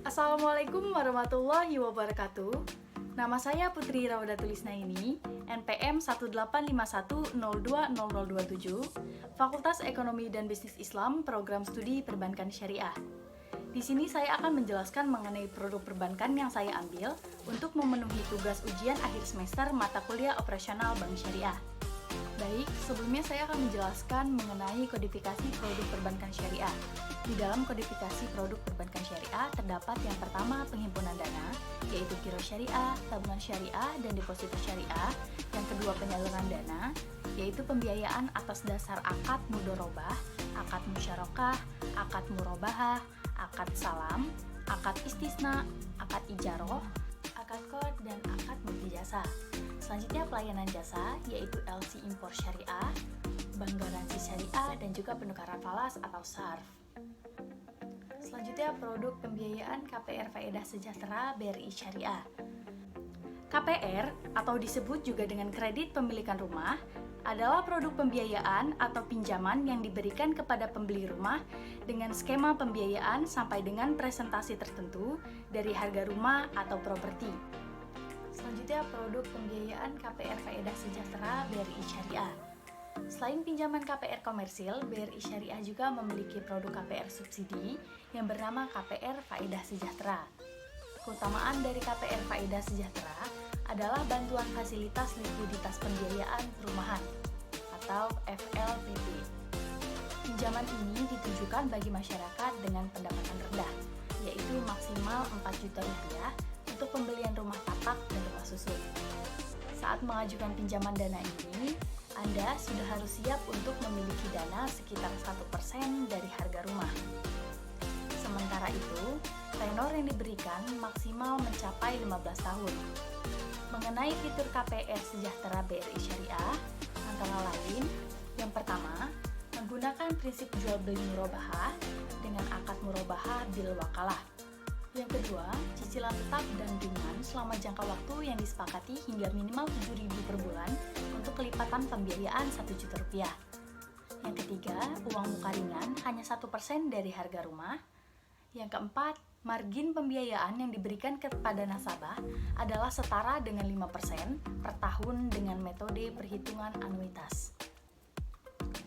Assalamualaikum warahmatullahi wabarakatuh. Nama saya Putri Raudatulisnaini, NPM 18510200027, Fakultas Ekonomi dan Bisnis Islam, Program Studi Perbankan Syariah. Di sini saya akan menjelaskan mengenai produk perbankan yang saya ambil untuk memenuhi tugas ujian akhir semester mata kuliah operasional Bank Syariah. Baik, sebelumnya saya akan menjelaskan mengenai kodifikasi produk perbankan syariah. Di dalam kodifikasi produk perbankan syariah terdapat yang pertama penghimpunan dana, yaitu giro syariah, tabungan syariah, dan deposito syariah. Yang kedua penyaluran dana, yaitu pembiayaan atas dasar akad mudorobah, akad musyarakah, akad murobahah, akad salam, akad istisna, akad ijaroh, akad qard, dan akad bukti jasa. Selanjutnya pelayanan jasa, yaitu LC impor syariah, bank garansi syariah, dan juga penukaran falas atau SARF. Selanjutnya produk pembiayaan KPR Faedah Sejahtera BRI Syariah. KPR atau disebut juga dengan kredit pemilikan rumah adalah produk pembiayaan atau pinjaman yang diberikan kepada pembeli rumah dengan skema pembiayaan sampai dengan presentasi tertentu dari harga rumah atau properti. Selanjutnya produk pembiayaan KPR Faedah Sejahtera BRI Syariah. Selain pinjaman KPR komersil, BRI Syariah juga memiliki produk KPR subsidi yang bernama KPR Faedah Sejahtera. Keutamaan dari KPR Faedah Sejahtera adalah bantuan fasilitas likuiditas pembiayaan perumahan atau FLPP. Pinjaman ini ditujukan bagi masyarakat dengan pendapatan rendah, yaitu maksimal 4 juta rupiah untuk pembelian rumah tapak dan rumah susun. Saat mengajukan pinjaman dana ini, Anda sudah harus siap untuk memiliki dana sekitar 1% dari harga rumah. Sementara itu, tenor yang diberikan maksimal mencapai 15 tahun. Mengenai fitur KPR Sejahtera BRI Syariah, antara lain, yang pertama, menggunakan prinsip jual beli murobahah dengan akad murobahah bil wakalah. Yang kedua, cicilan tetap dan ringan selama jangka waktu yang disepakati hingga minimal 7.000 per bulan untuk kelipatan pembiayaan 1 juta rupiah. Yang ketiga, uang muka ringan hanya 1% dari harga rumah. Yang keempat, margin pembiayaan yang diberikan kepada nasabah adalah setara dengan 5% per tahun dengan metode perhitungan anuitas.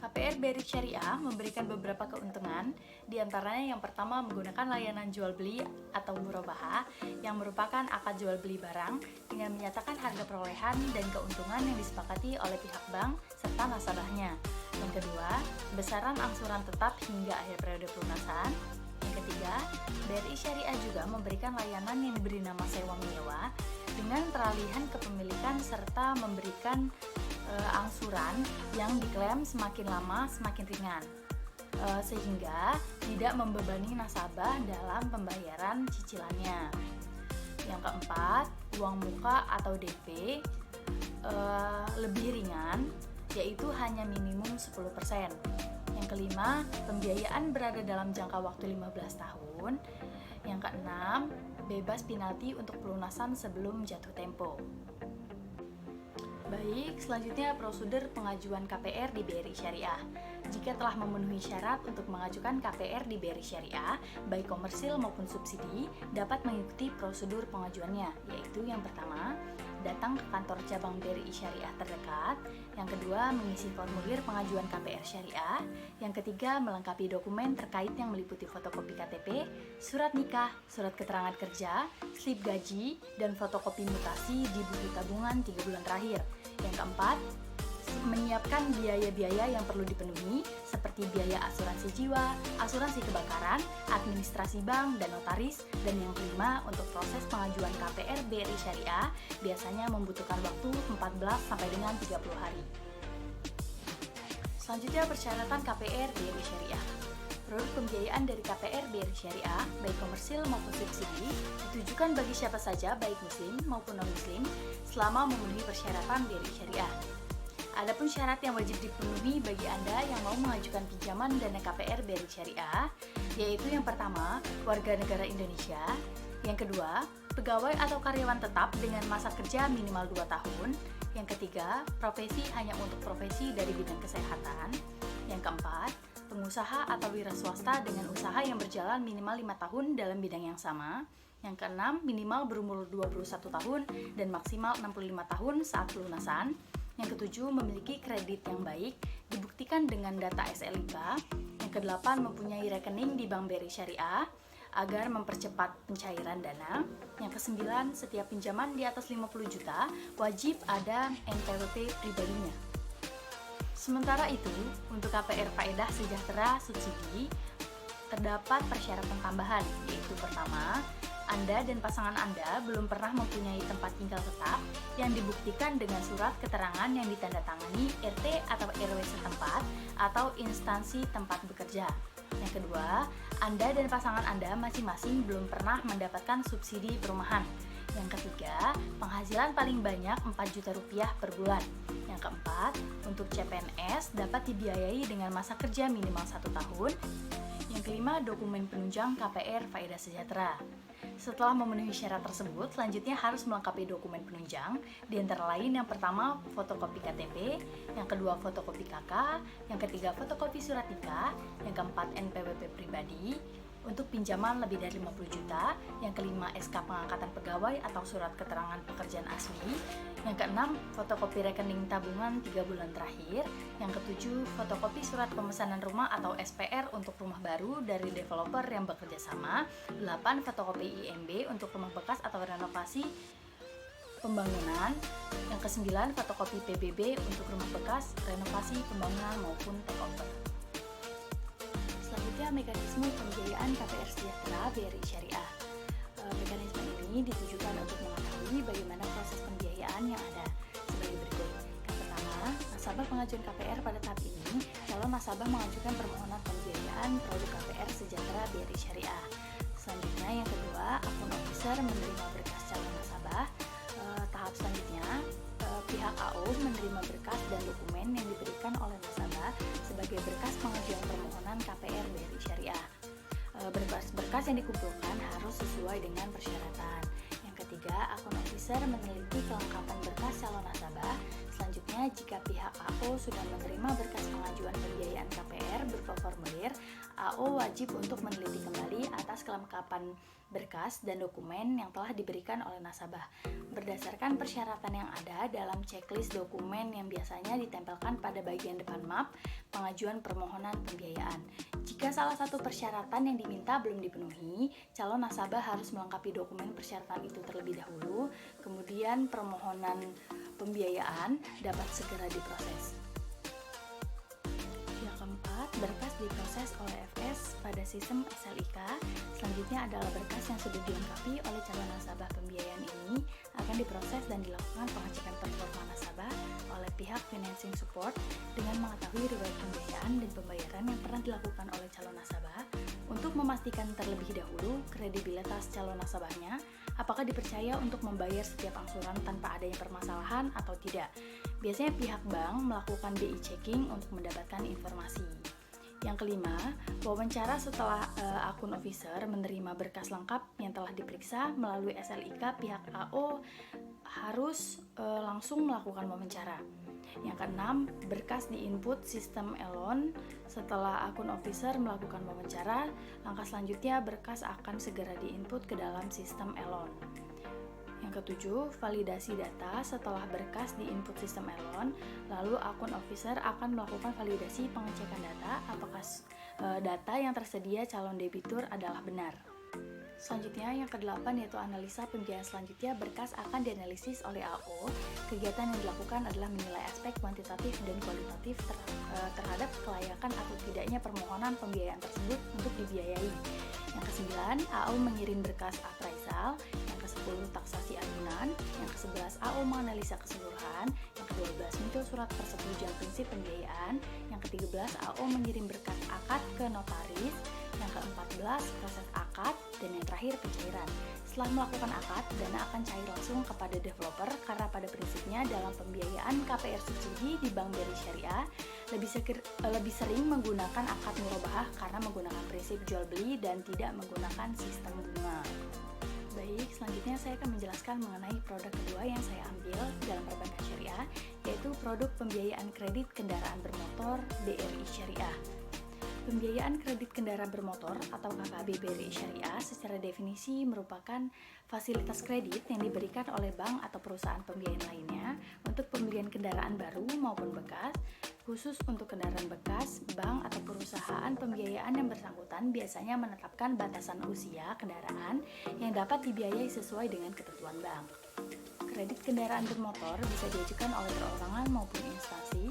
KPR BRI Syariah memberikan beberapa keuntungan, diantaranya yang pertama menggunakan layanan jual beli atau murabahah yang merupakan akad jual beli barang dengan menyatakan harga perolehan dan keuntungan yang disepakati oleh pihak bank serta nasabahnya. Yang kedua, besaran angsuran tetap hingga akhir periode pelunasan. Yang ketiga, BRI Syariah juga memberikan layanan yang diberi nama sewa menyewa dengan peralihan kepemilikan serta memberikan angsuran yang diklaim semakin lama semakin ringan, sehingga tidak membebani nasabah dalam pembayaran cicilannya. Yang keempat, uang muka atau DP lebih ringan, yaitu hanya minimum 10%. Yang kelima, pembiayaan berada dalam jangka waktu 15 tahun. Yang keenam, bebas penalti untuk pelunasan sebelum jatuh tempo. Baik, selanjutnya prosedur pengajuan KPR di BRI Syariah. Jika telah memenuhi syarat untuk mengajukan KPR di BRI Syariah, baik komersil maupun subsidi, dapat mengikuti prosedur pengajuannya, yaitu yang pertama, datang ke kantor cabang BRI Syariah terdekat. Yang kedua, mengisi formulir pengajuan KPR Syariah. Yang ketiga, melengkapi dokumen terkait yang meliputi fotokopi KTP, surat nikah, surat keterangan kerja, slip gaji, dan fotokopi mutasi di buku tabungan 3 bulan terakhir. Yang keempat, menyiapkan biaya-biaya yang perlu dipenuhi seperti biaya asuransi jiwa, asuransi kebakaran, administrasi bank, dan notaris. Dan yang kelima, untuk proses pengajuan KPR BRI Syariah biasanya membutuhkan waktu 14 sampai dengan 30 hari. Selanjutnya persyaratan KPR BRI Syariah. Produk pembiayaan dari KPR BRI Syariah, baik komersil maupun subsidi, ditujukan bagi siapa saja baik muslim maupun non-muslim selama memenuhi persyaratan BRI Syariah. Adapun syarat yang wajib dipenuhi bagi Anda yang mau mengajukan pinjaman dana KPR BRI Syariah, yaitu yang pertama, warga negara Indonesia, yang kedua, pegawai atau karyawan tetap dengan masa kerja minimal 2 tahun, yang ketiga, profesi hanya untuk profesi dari bidang kesehatan, yang keempat, pengusaha atau wira swasta dengan usaha yang berjalan minimal 5 tahun dalam bidang yang sama, yang keenam, minimal berumur 21 tahun dan maksimal 65 tahun saat pelunasan. Yang ketujuh, memiliki kredit yang baik, dibuktikan dengan data SLIK. Yang kedelapan, mempunyai rekening di Bank BRI Syariah agar mempercepat pencairan dana. Yang kesembilan, setiap pinjaman di atas 50 juta wajib ada NPWP pribadinya. Sementara itu, untuk KPR Faedah Sejahtera Subsidi, terdapat persyaratan tambahan, yaitu pertama, Anda dan pasangan Anda belum pernah mempunyai tempat tinggal tetap yang dibuktikan dengan surat keterangan yang ditandatangani RT atau RW setempat atau instansi tempat bekerja. Yang kedua, Anda dan pasangan Anda masing-masing belum pernah mendapatkan subsidi perumahan. Yang ketiga, penghasilan paling banyak 4 juta rupiah per bulan. Yang keempat, untuk CPNS dapat dibiayai dengan masa kerja minimal 1 tahun. Yang kelima, dokumen penunjang KPR Faedah Sejahtera. Setelah memenuhi syarat tersebut, selanjutnya harus melengkapi dokumen penunjang, di antara lain yang pertama fotokopi KTP, yang kedua fotokopi KK, yang ketiga fotokopi surat nikah, yang keempat NPWP pribadi, untuk pinjaman lebih dari 50 juta, yang kelima SK pengangkatan pegawai atau surat keterangan pekerjaan asli, yang keenam fotokopi rekening tabungan 3 bulan terakhir, yang ketujuh fotokopi surat pemesanan rumah atau SPR untuk rumah baru dari developer yang bekerja sama, 8 fotokopi IMB untuk rumah bekas atau renovasi pembangunan, yang kesembilan fotokopi PBB untuk rumah bekas, renovasi pembangunan maupun takeover. Selanjutnya, mekanisme pembiayaan KPR Sejahtera BRI Syariah. Mekanisme ini ditujukan untuk mengetahui bagaimana proses pembiayaan yang ada sebagai berikut. Yang pertama, nasabah pengajuan KPR pada tahap ini, calon nasabah mengajukan permohonan pembiayaan produk KPR Sejahtera BRI Syariah. Selanjutnya, yang kedua, akun officer menerima berkas calon nasabah. Tahap selanjutnya, pihak AO menerima berkas dan dokumen yang diberikan oleh nasabah sebagai berkas pengajuan permohonan KPR BRI Syariah. Berkas-berkas yang dikumpulkan harus sesuai dengan persyaratan. Yang ketiga, akun officer meneliti kelengkapan berkas calon nasabah. Selanjutnya, jika pihak AO sudah menerima berkas pengajuan pembiayaan KPR berupa formulir, AO wajib untuk meneliti kembali atas kelengkapan berkas dan dokumen yang telah diberikan oleh nasabah berdasarkan persyaratan yang ada dalam checklist dokumen yang biasanya ditempelkan pada bagian depan map pengajuan permohonan pembiayaan. Jika salah satu persyaratan yang diminta belum dipenuhi, calon nasabah harus melengkapi dokumen persyaratan itu terlebih dahulu, kemudian permohonan pembiayaan dapat segera diproses. Yang keempat, berkas diproses oleh FS pada sistem SLIK. Selanjutnya adalah berkas yang sudah dilengkapi oleh calon nasabah pembiayaan ini akan diproses dan dilakukan pengecekan performa nasabah oleh pihak financing support dengan mengetahui riwayat pembiayaan dan pembayaran yang pernah dilakukan oleh calon nasabah untuk memastikan terlebih dahulu kredibilitas calon nasabahnya, apakah dipercaya untuk membayar setiap angsuran tanpa adanya permasalahan atau tidak. Biasanya pihak bank melakukan BI checking untuk mendapatkan informasi. Yang kelima, wawancara setelah akun officer menerima berkas lengkap yang telah diperiksa melalui SLIK, pihak AO harus langsung melakukan wawancara. Yang keenam, berkas diinput sistem Elon. Setelah akun officer melakukan wawancara, langkah selanjutnya berkas akan segera diinput ke dalam sistem Elon. Yang ketujuh, validasi data. Setelah berkas diinput sistem Elon, lalu akun officer akan melakukan validasi pengecekan data apakah data yang tersedia calon debitur adalah benar. Selanjutnya, yang kedelapan yaitu analisa pembiayaan selanjutnya. Berkas akan dianalisis oleh AO. Kegiatan yang dilakukan adalah menilai aspek kuantitatif dan kualitatif terhadap kelayakan atau tidaknya permohonan pembiayaan tersebut untuk dibiayai. Yang kesembilan, AO mengirim berkas appraisal. Yang ke-10, taksasi adunan. Yang ke-11, AO menganalisa keseluruhan. Yang ke-12, muncul surat persetujuan prinsip pembiayaan. Yang ke-13, AO mengirim berkas akad ke notaris. Yang ke-14, proses akad. dan yang terakhir pencairan. Setelah melakukan akad, dana akan cair langsung kepada developer karena pada prinsipnya dalam pembiayaan KPR subsidi di Bank BRI Syariah lebih sering menggunakan akad murabahah karena menggunakan prinsip jual beli dan tidak menggunakan sistem bunga. Baik, selanjutnya saya akan menjelaskan mengenai produk kedua yang saya ambil dalam perbankan syariah, yaitu produk pembiayaan kredit kendaraan bermotor BRI Syariah. Pembiayaan kredit kendaraan bermotor atau KKB BRI Syariah secara definisi merupakan fasilitas kredit yang diberikan oleh bank atau perusahaan pembiayaan lainnya untuk pembelian kendaraan baru maupun bekas. Khusus untuk kendaraan bekas, bank atau perusahaan pembiayaan yang bersangkutan biasanya menetapkan batasan usia kendaraan yang dapat dibiayai sesuai dengan ketentuan bank. Kredit kendaraan bermotor bisa diajukan oleh perorangan maupun instansi.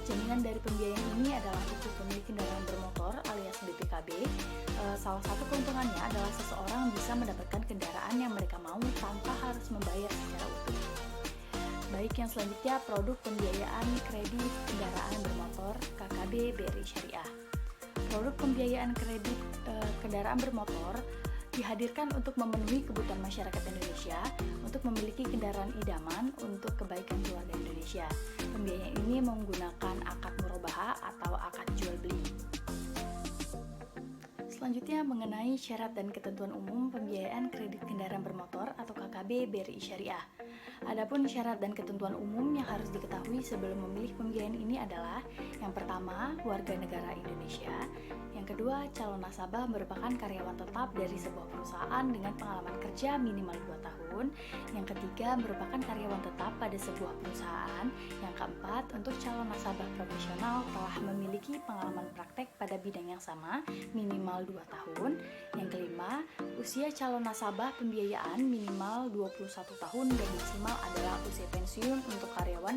Jaminan dari pembiayaan ini adalah untuk pemilik kendaraan bermotor alias BPKB. Salah satu keuntungannya adalah seseorang bisa mendapatkan kendaraan yang mereka mau tanpa harus membayar secara utuh. Baik, yang selanjutnya produk pembiayaan kredit kendaraan bermotor KKB BRI Syariah. Produk pembiayaan kredit kendaraan bermotor dihadirkan untuk memenuhi kebutuhan masyarakat Indonesia untuk memiliki kendaraan idaman untuk kebaikan keluarga Indonesia. Pembiayaan ini menggunakan akad murabahah atau akad jual beli. Selanjutnya mengenai syarat dan ketentuan umum pembiayaan kredit kendaraan bermotor atau KKB BRI Syariah. Adapun syarat dan ketentuan umum yang harus diketahui sebelum memilih pembiayaan ini adalah: yang pertama, warga negara Indonesia; yang kedua, calon nasabah merupakan karyawan tetap dari sebuah perusahaan dengan pengalaman kerja minimal 2 tahun; yang ketiga, merupakan karyawan tetap pada sebuah perusahaan; yang keempat, untuk calon nasabah profesional telah memiliki pengalaman praktek pada bidang yang sama minimal 2 tahun; yang kelima, usia calon nasabah pembiayaan minimal 21 tahun dan maksimal adalah usia pensiun untuk karyawan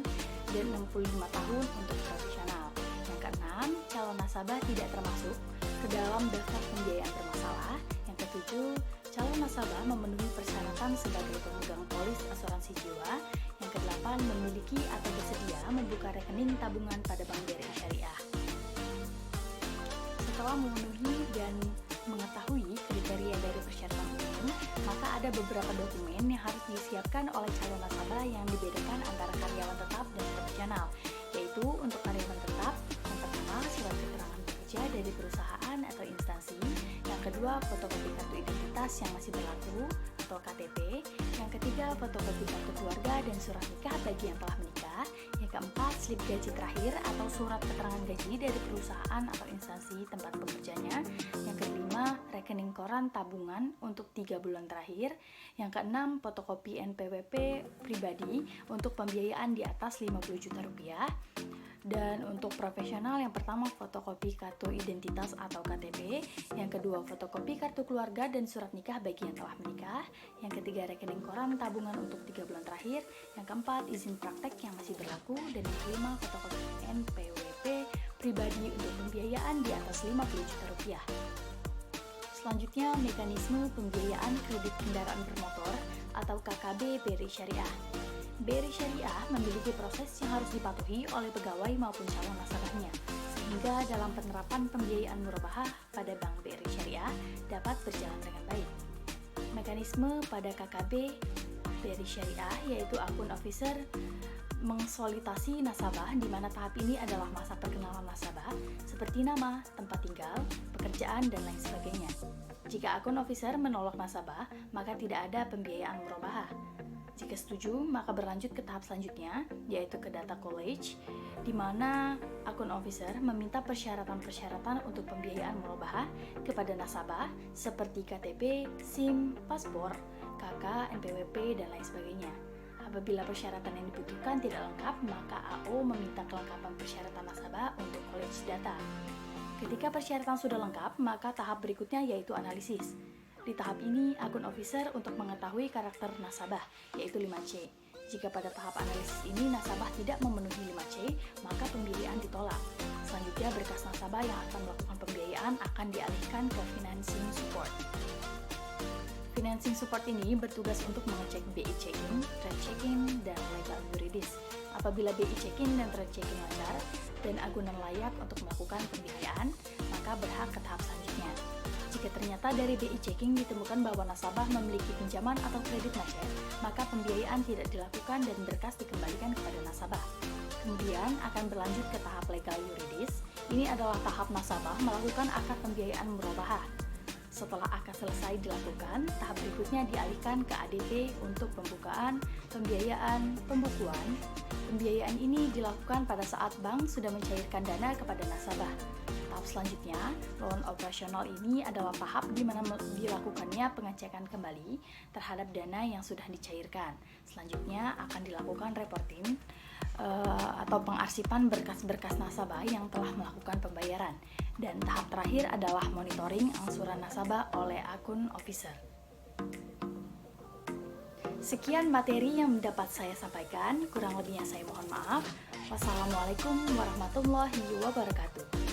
dan 65 tahun untuk profesional. Yang keenam, calon nasabah tidak termasuk ke dalam daftar pembiayaan bermasalah. Yang ketujuh, calon nasabah memenuhi persyaratan sebagai pemegang polis asuransi jiwa. Yang kedelapan, memiliki atau bersedia membuka rekening tabungan pada Bank BRI Syariah. Setelah memenuhi dan mengetahui kriteria dari persyaratan umum, maka ada beberapa dokumen yang harus disiapkan oleh calon nasabah yang dibedakan antara karyawan tetap dan profesional, yaitu untuk karyawan tetap, yang pertama surat keterangan bekerja dari perusahaan atau instansi, yang kedua fotokopi kartu identitas yang masih berlaku atau KTP, yang ketiga fotokopi kartu keluarga dan surat nikah bagi yang telah menikah, yang keempat slip gaji terakhir atau surat keterangan gaji dari perusahaan atau instansi tempat bekerjanya, yang kelima rekening koran tabungan untuk 3 bulan terakhir, yang keenam fotokopi NPWP pribadi untuk pembiayaan di atas 50 juta rupiah. Dan untuk profesional, yang pertama fotokopi kartu identitas atau KTP, yang kedua fotokopi kartu keluarga dan surat nikah bagi yang telah menikah, yang ketiga rekening koran tabungan untuk 3 bulan terakhir, yang keempat izin praktek yang masih berlaku, dan yang kelima fotokopi NPWP pribadi untuk pembiayaan di atas 50 juta rupiah. Selanjutnya, mekanisme pembiayaan kredit kendaraan bermotor atau KKB BRI Syariah. BRI Syariah memiliki proses yang harus dipatuhi oleh pegawai maupun calon nasabahnya, sehingga dalam penerapan pembiayaan murabahah pada Bank BRI Syariah dapat berjalan dengan baik. Mekanisme pada KKB BRI Syariah yaitu akun officer mengsolidasi nasabah, di mana tahap ini adalah masa perkenalan nasabah seperti nama, tempat tinggal, pekerjaan, dan lain sebagainya. Jika akun officer menolak nasabah, maka tidak ada pembiayaan murabahah. Jika setuju, maka berlanjut ke tahap selanjutnya, yaitu ke data college, di mana akun officer meminta persyaratan-persyaratan untuk pembiayaan murabahah kepada nasabah seperti KTP, SIM, paspor, KK, NPWP, dan lain sebagainya. Apabila persyaratan yang dibutuhkan tidak lengkap, maka AO meminta kelengkapan persyaratan nasabah untuk college data. Ketika persyaratan sudah lengkap, maka tahap berikutnya yaitu analisis. Di tahap ini, akun officer untuk mengetahui karakter nasabah, yaitu 5C. Jika pada tahap analisis ini nasabah tidak memenuhi 5C, maka pembiayaan ditolak. Selanjutnya, berkas nasabah yang akan melakukan pembiayaan akan dialihkan ke financing support. Financing support ini bertugas untuk mengecek BI checking, trade checking, dan legal yuridis. Apabila BI checking dan trade checking lancar dan agunan layak untuk melakukan pembiayaan, maka berhak ke tahap selanjutnya. Jika ternyata dari BI Checking ditemukan bahwa nasabah memiliki pinjaman atau kredit macet, maka pembiayaan tidak dilakukan dan berkas dikembalikan kepada nasabah. Kemudian akan berlanjut ke tahap legal yuridis. Ini adalah tahap nasabah melakukan akad pembiayaan murabahah. Setelah akad selesai dilakukan, tahap berikutnya dialihkan ke ADP untuk pembukaan, pembiayaan, pembukuan. Pembiayaan ini dilakukan pada saat bank sudah mencairkan dana kepada nasabah. Tahap selanjutnya, loan operasional ini adalah tahap di mana dilakukannya pengecekan kembali terhadap dana yang sudah dicairkan. Selanjutnya akan dilakukan reporting atau pengarsipan berkas-berkas nasabah yang telah melakukan pembayaran. Dan tahap terakhir adalah monitoring angsuran nasabah oleh akun officer. Sekian materi yang dapat saya sampaikan, kurang lebihnya saya mohon maaf. Wassalamualaikum warahmatullahi wabarakatuh.